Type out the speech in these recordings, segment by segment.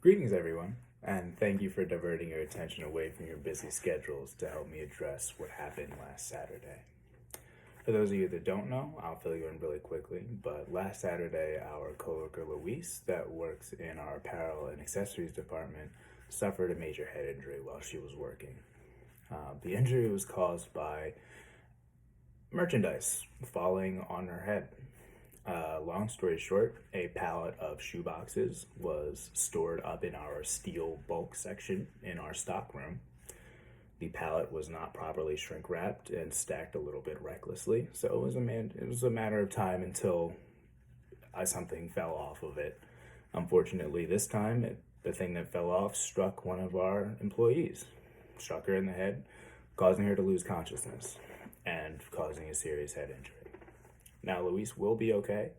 Greetings, everyone, and thank you for diverting your attention away from your busy schedules to help me address what happened last Saturday. For those of you that don't know, I'll fill you in really quickly, but last Saturday, our coworker Luis, that works in our apparel and accessories department, suffered a major head injury while she was working. The injury was caused by merchandise falling on her head. Long story short, a pallet of shoe boxes was stored up in our steel bulk section in our stock room. The pallet was not properly shrink wrapped and stacked a little bit recklessly, so it was a matter of time until something fell off of it. Unfortunately, this time the thing that fell off struck one of our employees, struck her in the head, causing her to lose consciousness and causing a serious head injury. Now, Luis will be okay,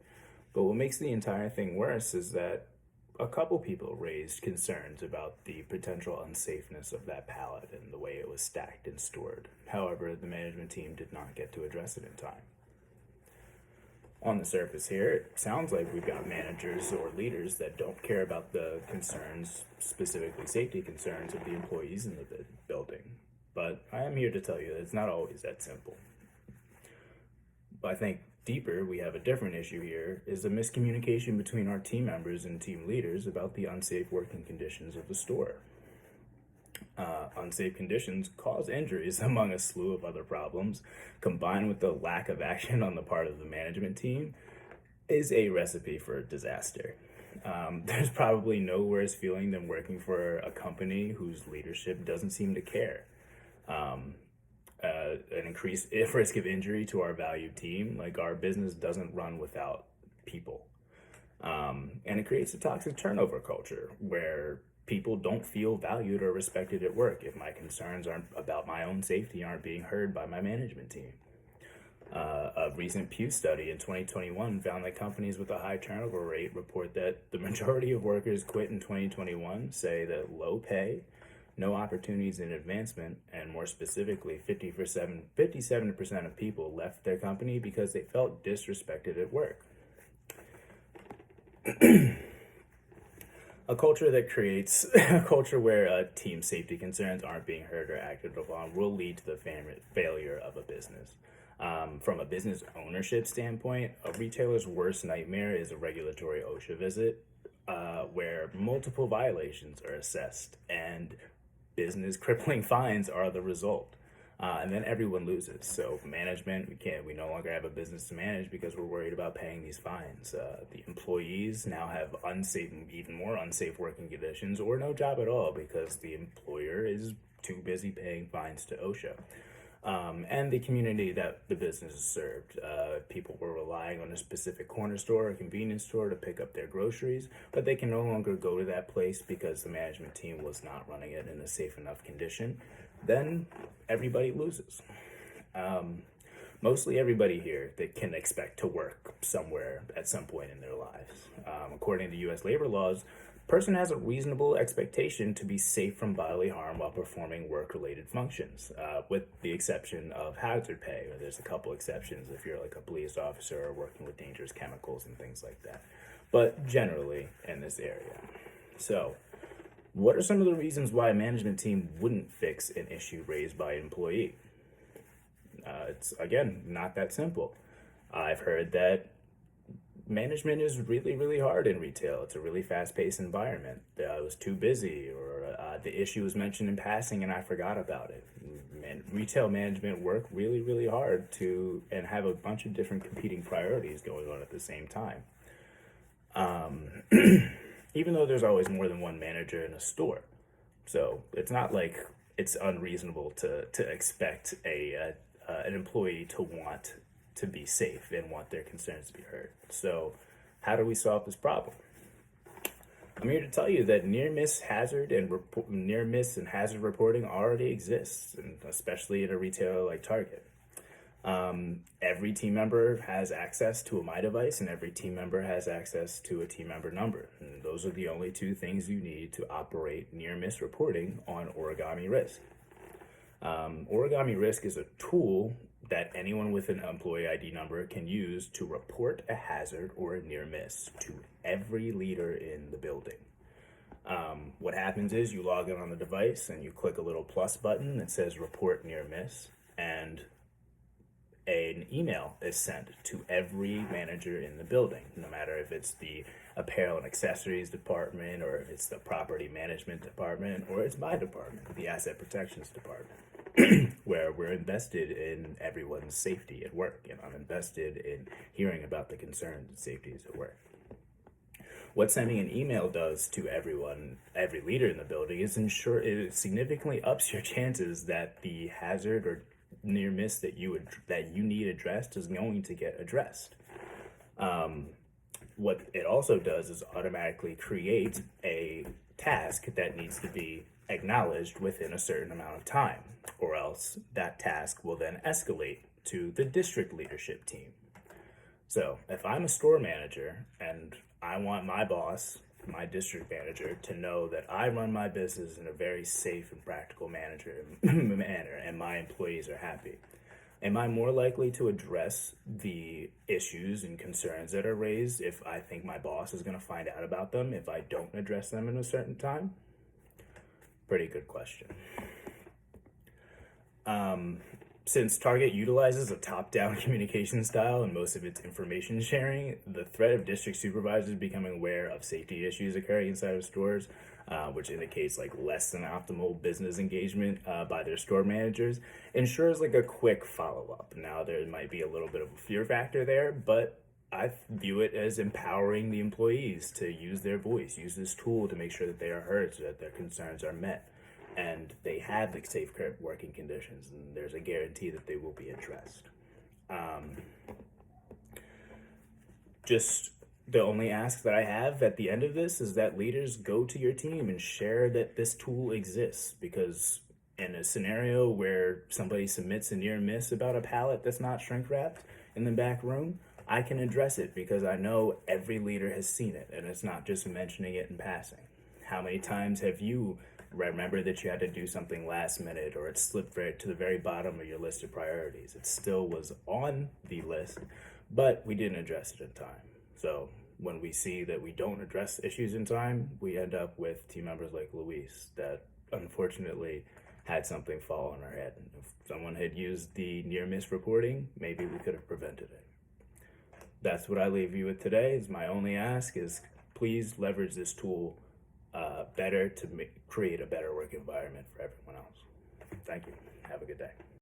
but what makes the entire thing worse is that a couple people raised concerns about the potential unsafeness of that pallet and the way it was stacked and stored. However, the management team did not get to address it in time. On the surface here, it sounds like we've got managers or leaders that don't care about the concerns, specifically safety concerns of the employees in the building. But I am here to tell you that it's not always that simple. I think deeper, we have a different issue here, is the miscommunication between our team members and team leaders about the unsafe working conditions of the store. Unsafe conditions cause injuries among a slew of other problems, combined with the lack of action on the part of the management team, is a recipe for disaster. There's probably no worse feeling than working for a company whose leadership doesn't seem to care. An increased risk of injury to our valued team. Like, our business doesn't run without people. And it creates a toxic turnover culture where people don't feel valued or respected at work if my concerns about my own safety aren't being heard by my management team. A recent Pew study in 2021 found that companies with a high turnover rate report that the majority of workers quit in 2021 say that low pay, no opportunities in advancement, and more specifically, 57% of people left their company because they felt disrespected at work. A culture that creates a culture where team safety concerns aren't being heard or acted upon will lead to the failure of a business. From a business ownership standpoint, a retailer's worst nightmare is a regulatory OSHA visit where multiple violations are assessed and business crippling fines are the result. And then everyone loses. So management, we no longer have a business to manage because we're worried about paying these fines. The employees now have even more unsafe working conditions, or no job at all because the employer is too busy paying fines to OSHA. And the community that the business has served. People were relying on a specific corner store or convenience store to pick up their groceries, but they can no longer go to that place because the management team was not running it in a safe enough condition. Then everybody loses. Mostly everybody here that can expect to work somewhere at some point in their lives. According to U.S. labor laws, person has a reasonable expectation to be safe from bodily harm while performing work-related functions, with the exception of hazard pay. There's a couple exceptions if you're like a police officer or working with dangerous chemicals and things like that, but generally in this area. So, what are some of the reasons why a management team wouldn't fix an issue raised by an employee? It's, again, not that simple. I've heard that management is really, really hard in retail. It's a really fast-paced environment. I was too busy, or the issue was mentioned in passing and I forgot about it. Retail management work really, really hard and have a bunch of different competing priorities going on at the same time. Even though there's always more than one manager in a store. So it's not like it's unreasonable to expect an employee to want to be safe and want their concerns to be heard. So how do we solve this problem? I'm here to tell you that near miss and hazard reporting already exists, and especially at a retailer like Target. Every team member has access to a My Device, and every team member has access to a team member number. And those are the only two things you need to operate near miss reporting on Origami Risk. Origami Risk is a tool that anyone with an employee ID number can use to report a hazard or a near miss to every leader in the building. What happens is you log in on the device and you click a little plus button that says report near miss, and an email is sent to every manager in the building, no matter if it's the apparel and accessories department, or if it's the property management department, or it's my department, the asset protections department, where we're invested in everyone's safety at work, and I'm invested in hearing about the concerns and safeties at work. What sending an email does to everyone, every leader in the building, is ensure it significantly ups your chances that the hazard or near miss that you need addressed is going to get addressed. What it also does is automatically create a task that needs to be acknowledged within a certain amount of time, or else that task will then escalate to the district leadership team. So if I'm a store manager and I want my boss, my district manager, to know that I run my business in a very safe and practical manner, and my employees are happy, am I more likely to address the issues and concerns that are raised if I think my boss is going to find out about them if I don't address them in a certain time? Pretty good question. Since Target utilizes a top-down communication style in most of its information sharing, the threat of district supervisors becoming aware of safety issues occurring inside of stores, which indicates like less than optimal business engagement by their store managers, ensures like a quick follow-up. Now, there might be a little bit of a fear factor there, but I view it as empowering the employees to use their voice, use this tool to make sure that they are heard so that their concerns are met, and they have the safe working conditions, and there's a guarantee that they will be addressed. Just the only ask that I have at the end of this is that leaders go to your team and share that this tool exists, because in a scenario where somebody submits a near miss about a pallet that's not shrink wrapped in the back room, I can address it because I know every leader has seen it, and it's not just mentioning it in passing. How many times have you remember that you had to do something last minute, or it slipped to the very bottom of your list of priorities? It still was on the list, but we didn't address it in time. So when we see that we don't address issues in time, we end up with team members like Luis that unfortunately had something fall on our head. If someone had used the near miss reporting, maybe we could have prevented it. That's what I leave you with today. Is my only ask is please leverage this tool better to create a better work environment for everyone else. Thank you. Have a good day.